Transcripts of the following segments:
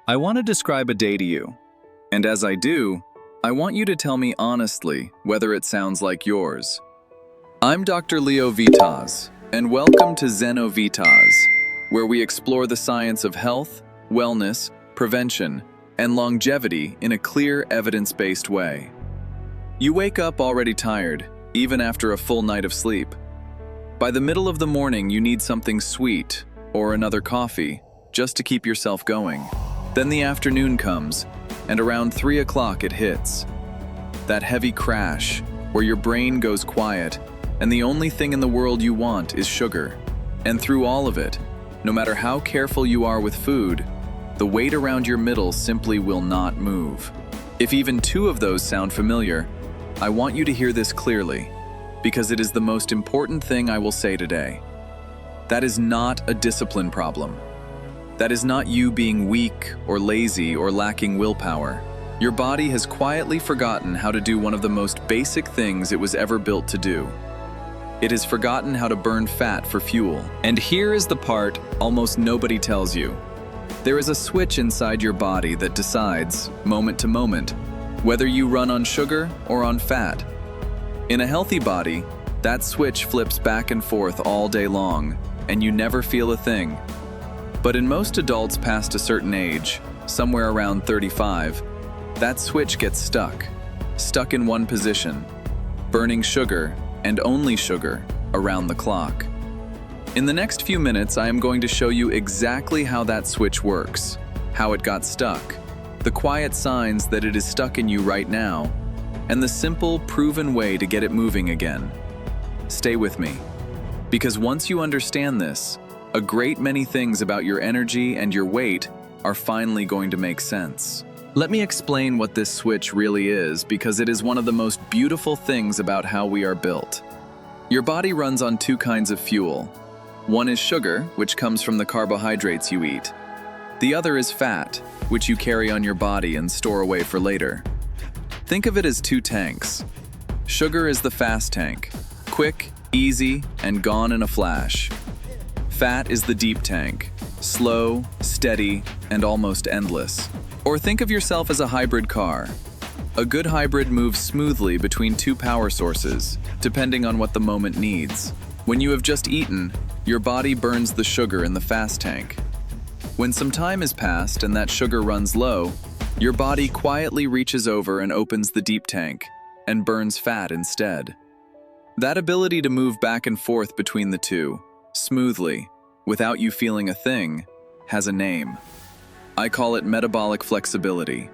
I want to describe a day to you. And as I do, I want you to tell me honestly whether it sounds like yours. I'm Dr. Xenovitas, and welcome to Xenovitas, where we explore the science of health, wellness, prevention, and longevity in a clear, evidence-based way. You wake up already tired, even after a full night of sleep. By the middle of the morning, you need something sweet or another coffee just to keep yourself going. Then the afternoon comes, and around 3 o'clock it hits. That heavy crash where your brain goes quiet and the only thing in the world you want is sugar. And through all of it, no matter how careful you are with food, the weight around your middle simply will not move. If even two of those sound familiar, I want you to hear this clearly, because it is the most important thing I will say today. That is not a discipline problem. That is not you being weak or lazy or lacking willpower. Your body has quietly forgotten how to do one of the most basic things it was ever built to do. It has forgotten how to burn fat for fuel. And here is the part almost nobody tells you. There is a switch inside your body that decides, moment to moment, whether you run on sugar or on fat. In a healthy body, that switch flips back and forth all day long, and you never feel a thing. But in most adults past a certain age, somewhere around 35, that switch gets stuck in one position, burning sugar and only sugar around the clock. In the next few minutes, I am going to show you exactly how that switch works, how it got stuck, the quiet signs that it is stuck in you right now, and the simple, proven way to get it moving again. Stay with me, because once you understand this, a great many things about your energy and your weight are finally going to make sense. Let me explain what this switch really is, because it is one of the most beautiful things about how we are built. Your body runs on two kinds of fuel. One is sugar, which comes from the carbohydrates you eat. The other is fat, which you carry on your body and store away for later. Think of it as two tanks. Sugar is the fast tank, quick, easy, and gone in a flash. Fat is the deep tank, slow, steady, and almost endless. Or think of yourself as a hybrid car. A good hybrid moves smoothly between two power sources, depending on what the moment needs. When you have just eaten, your body burns the sugar in the fast tank. When some time has passed and that sugar runs low, your body quietly reaches over and opens the deep tank and burns fat instead. That ability to move back and forth between the two, smoothly, without you feeling a thing, has a name. I call it metabolic flexibility,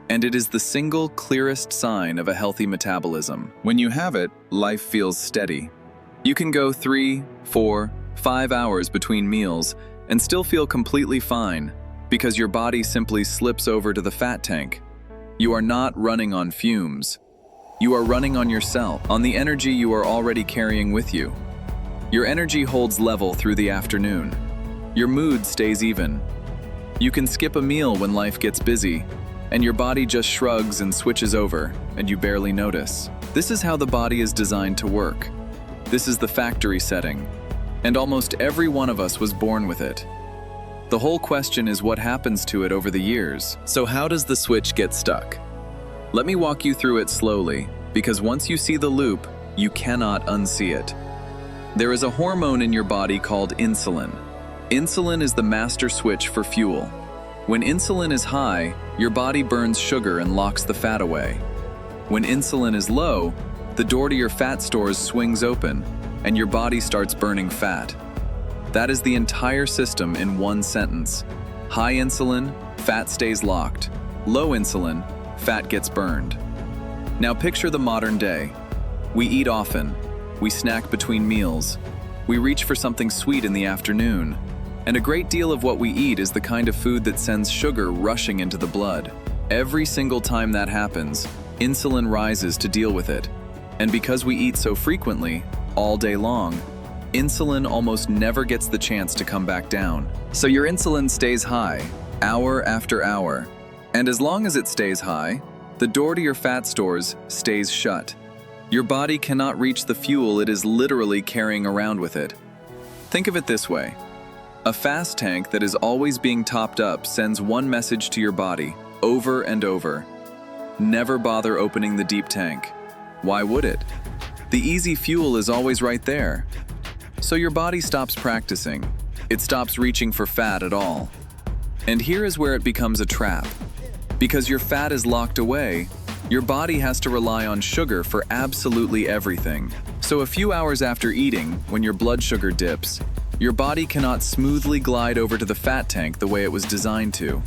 and it is the single clearest sign of a healthy metabolism. When you have it, life feels steady. You can go 3, 4, 5 hours between meals and still feel completely fine, because your body simply slips over to the fat tank. You are not running on fumes. You are running on yourself, on the energy you are already carrying with you. Your energy holds level through the afternoon. Your mood stays even. You can skip a meal when life gets busy, and your body just shrugs and switches over, and you barely notice. This is how the body is designed to work. This is the factory setting, and almost every one of us was born with it. The whole question is what happens to it over the years. So how does the switch get stuck? Let me walk you through it slowly, because once you see the loop, you cannot unsee it. There is a hormone in your body called insulin. Insulin is the master switch for fuel. When insulin is high, your body burns sugar and locks the fat away. When insulin is low, the door to your fat stores swings open, and your body starts burning fat. That is the entire system in one sentence. High insulin, fat stays locked. Low insulin, fat gets burned. Now picture the modern day. We eat often. We snack between meals. We reach for something sweet in the afternoon. And a great deal of what we eat is the kind of food that sends sugar rushing into the blood. Every single time that happens, insulin rises to deal with it. And because we eat so frequently, all day long, insulin almost never gets the chance to come back down. So your insulin stays high, hour after hour. And as long as it stays high, the door to your fat stores stays shut. Your body cannot reach the fuel it is literally carrying around with it. Think of it this way. A fast tank that is always being topped up sends one message to your body, over and over. Never bother opening the deep tank. Why would it? The easy fuel is always right there. So your body stops practicing. It stops reaching for fat at all. And here is where it becomes a trap. Because your fat is locked away, your body has to rely on sugar for absolutely everything. So a few hours after eating, when your blood sugar dips, your body cannot smoothly glide over to the fat tank the way it was designed to.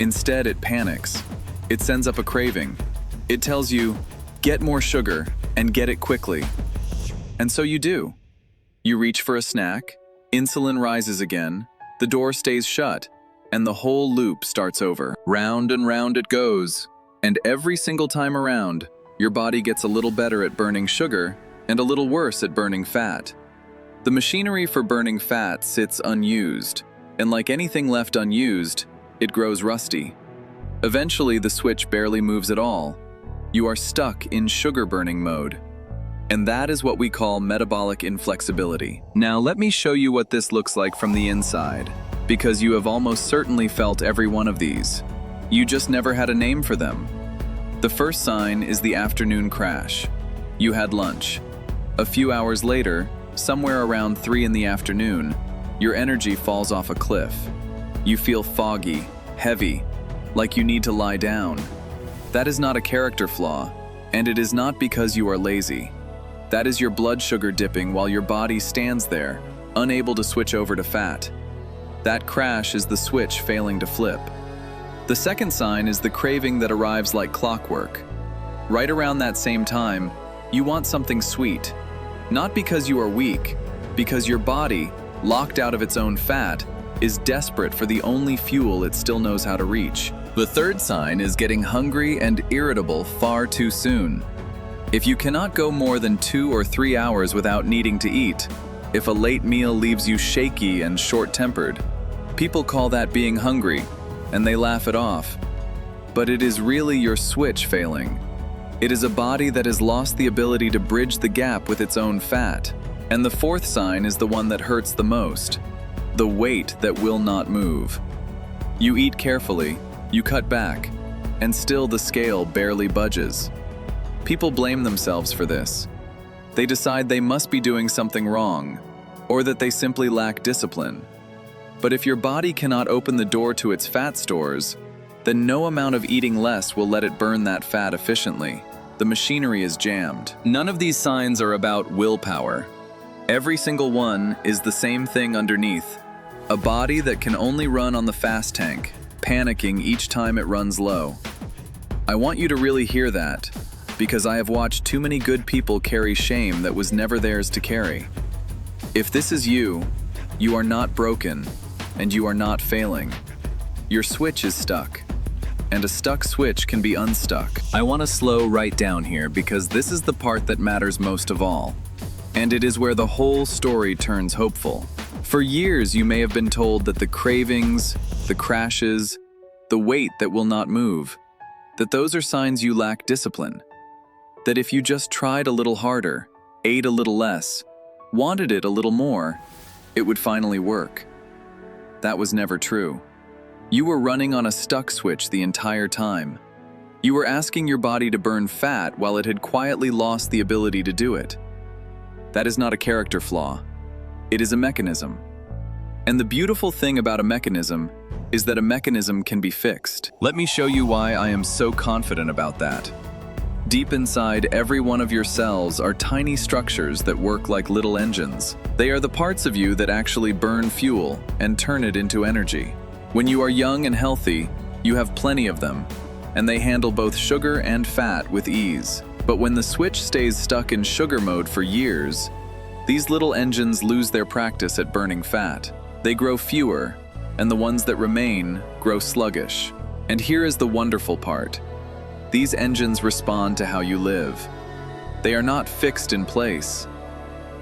Instead, it panics. It sends up a craving. It tells you, get more sugar and get it quickly. And so you do. You reach for a snack, insulin rises again, the door stays shut, and the whole loop starts over. Round and round it goes. And every single time around, your body gets a little better at burning sugar and a little worse at burning fat. The machinery for burning fat sits unused, and like anything left unused, it grows rusty. Eventually, the switch barely moves at all. You are stuck in sugar-burning mode. And that is what we call metabolic inflexibility. Now, let me show you what this looks like from the inside, because you have almost certainly felt every one of these. You just never had a name for them. The first sign is the afternoon crash. You had lunch. A few hours later, somewhere around 3 in the afternoon, your energy falls off a cliff. You feel foggy, heavy, like you need to lie down. That is not a character flaw, and it is not because you are lazy. That is your blood sugar dipping while your body stands there, unable to switch over to fat. That crash is the switch failing to flip. The second sign is the craving that arrives like clockwork. Right around that same time, you want something sweet. Not because you are weak, because your body, locked out of its own fat, is desperate for the only fuel it still knows how to reach. The third sign is getting hungry and irritable far too soon. If you cannot go more than 2 or 3 hours without needing to eat, if a late meal leaves you shaky and short-tempered, people call that being hungry, and they laugh it off. But it is really your switch failing. It is a body that has lost the ability to bridge the gap with its own fat. And the fourth sign is the one that hurts the most, the weight that will not move. You eat carefully, you cut back, and still the scale barely budges. People blame themselves for this. They decide they must be doing something wrong, or that they simply lack discipline. But if your body cannot open the door to its fat stores, then no amount of eating less will let it burn that fat efficiently. The machinery is jammed. None of these signs are about willpower. Every single one is the same thing underneath. A body that can only run on the fast tank, panicking each time it runs low. I want you to really hear that, because I have watched too many good people carry shame that was never theirs to carry. If this is you, you are not broken, and you are not failing. Your switch is stuck, and a stuck switch can be unstuck. I want to slow right down here because this is the part that matters most of all, and it is where the whole story turns hopeful. For years, you may have been told that the cravings, the crashes, the weight that will not move, that those are signs you lack discipline. That if you just tried a little harder, ate a little less, wanted it a little more, it would finally work. That was never true. You were running on a stuck switch the entire time. You were asking your body to burn fat while it had quietly lost the ability to do it. That is not a character flaw. It is a mechanism. And the beautiful thing about a mechanism is that a mechanism can be fixed. Let me show you why I am so confident about that. Deep inside every one of your cells are tiny structures that work like little engines. They are the parts of you that actually burn fuel and turn it into energy. When you are young and healthy, you have plenty of them, and they handle both sugar and fat with ease. But when the switch stays stuck in sugar mode for years, these little engines lose their practice at burning fat. They grow fewer, and the ones that remain grow sluggish. And here is the wonderful part. These engines respond to how you live. They are not fixed in place.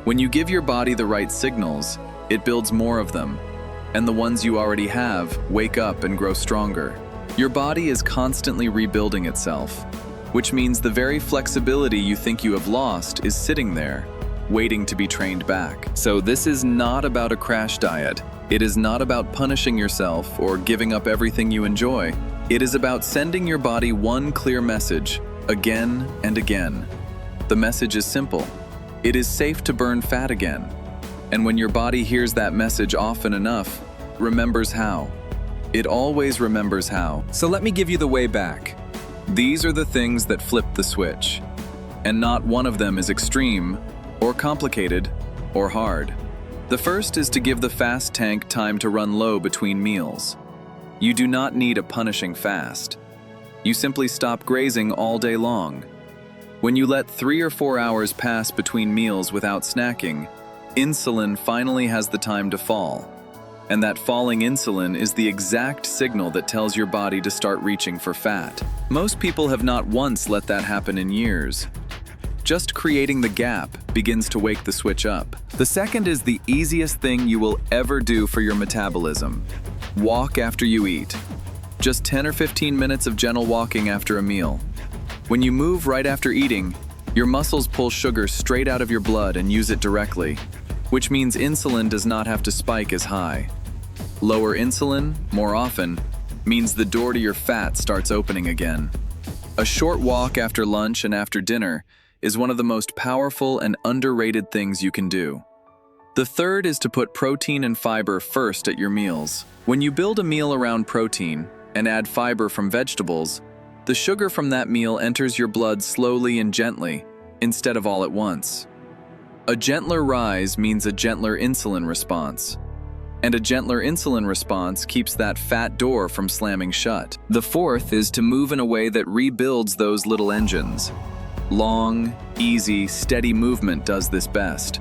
When you give your body the right signals, it builds more of them, and the ones you already have wake up and grow stronger. Your body is constantly rebuilding itself, which means the very flexibility you think you have lost is sitting there, waiting to be trained back. So this is not about a crash diet. It is not about punishing yourself or giving up everything you enjoy. It is about sending your body one clear message, again and again. The message is simple. It is safe to burn fat again. And when your body hears that message often enough, remembers how. It always remembers how. So let me give you the way back. These are the things that flip the switch. And not one of them is extreme, or complicated, or hard. The first is to give the fast tank time to run low between meals. You do not need a punishing fast. You simply stop grazing all day long. When you let 3 or 4 hours pass between meals without snacking, insulin finally has the time to fall. And that falling insulin is the exact signal that tells your body to start reaching for fat. Most people have not once let that happen in years. Just creating the gap begins to wake the switch up. The second is the easiest thing you will ever do for your metabolism. Walk after you eat. Just 10 or 15 minutes of gentle walking after a meal. When you move right after eating, your muscles pull sugar straight out of your blood and use it directly, which means insulin does not have to spike as high. Lower insulin, more often, means the door to your fat starts opening again. A short walk after lunch and after dinner is one of the most powerful and underrated things you can do. The third is to put protein and fiber first at your meals. When you build a meal around protein and add fiber from vegetables, the sugar from that meal enters your blood slowly and gently, instead of all at once. A gentler rise means a gentler insulin response. And a gentler insulin response keeps that fat door from slamming shut. The fourth is to move in a way that rebuilds those little engines. Long, easy, steady movement does this best.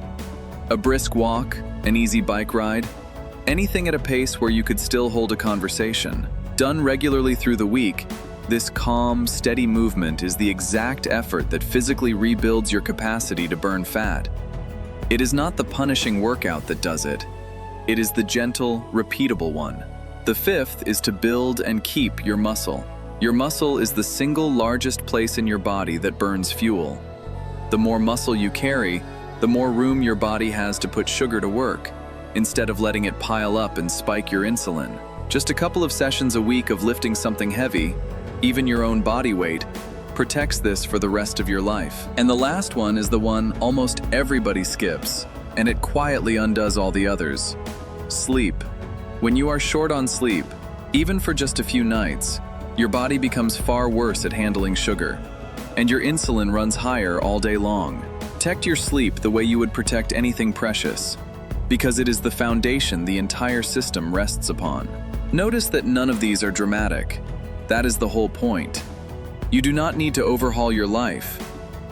A brisk walk, an easy bike ride, anything at a pace where you could still hold a conversation. Done regularly through the week, this calm, steady movement is the exact effort that physically rebuilds your capacity to burn fat. It is not the punishing workout that does it. It is the gentle, repeatable one. The fifth is to build and keep your muscle. Your muscle is the single largest place in your body that burns fuel. The more muscle you carry, the more room your body has to put sugar to work, instead of letting it pile up and spike your insulin. Just a couple of sessions a week of lifting something heavy, even your own body weight, protects this for the rest of your life. And the last one is the one almost everybody skips, and it quietly undoes all the others. Sleep. When you are short on sleep, even for just a few nights, your body becomes far worse at handling sugar, and your insulin runs higher all day long. Protect your sleep the way you would protect anything precious, because it is the foundation the entire system rests upon. Notice that none of these are dramatic. That is the whole point. You do not need to overhaul your life.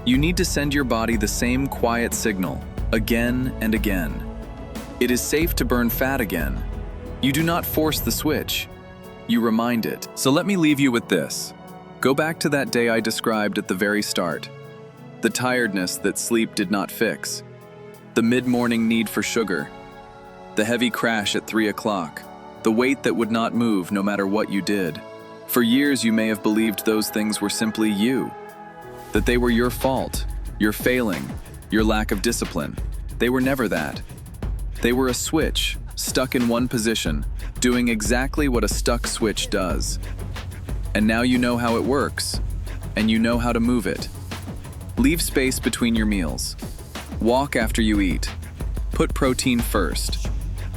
You need to send your body the same quiet signal, again and again. It is safe to burn fat again. You do not force the switch. You remind it. So let me leave you with this. Go back to that day I described at the very start. The tiredness that sleep did not fix. The mid-morning need for sugar. The heavy crash at 3 o'clock. The weight that would not move no matter what you did. For years you may have believed those things were simply you. That they were your fault, your failing, your lack of discipline. They were never that. They were a switch, stuck in one position, doing exactly what a stuck switch does. And now you know how it works, and you know how to move it. Leave space between your meals. Walk after you eat. Put protein first.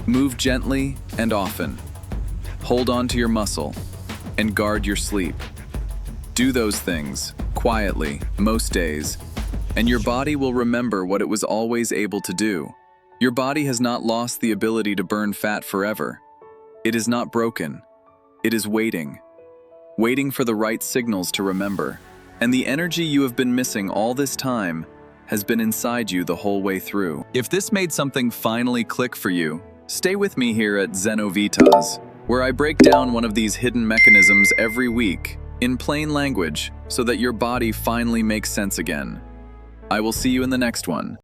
Move gently and often. Hold on to your muscle, and guard your sleep. Do those things, quietly, most days, and your body will remember what it was always able to do. Your body has not lost the ability to burn fat forever. It is not broken. It is waiting for the right signals to remember. And the energy you have been missing all this time has been inside you the whole way through. If this made something finally click for you, stay with me here at Xenovitas, where I break down one of these hidden mechanisms every week in plain language so that your body finally makes sense again. I will see you in the next one.